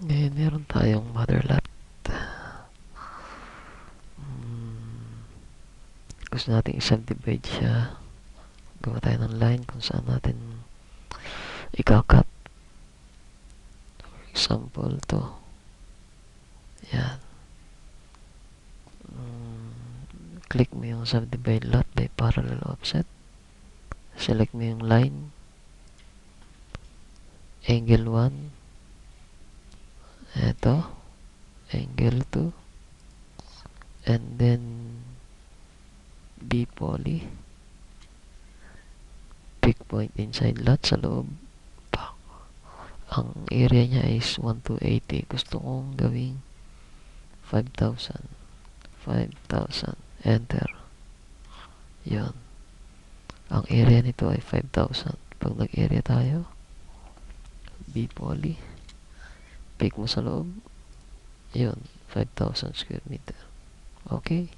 Ngayon, meron tayong mother lot. Hmm, gusto natin i-subdivide siya. Gawa tayo ng line kung saan natin ikakat. For example, to. Yan. Click mo yung subdivide lot by parallel offset. Select mo yung line. Angle 1. Ito. Angle 2. And then B poly. Pick point inside lot sa loob. Ang area niya is 1280. Gusto kong gawing 5,000. 5,000. Enter. Yun. Ang area nito ay 5,000. Pag nag-area tayo, B poly. Pick mo sa loob. Yun. 5,000 square meter. Okay.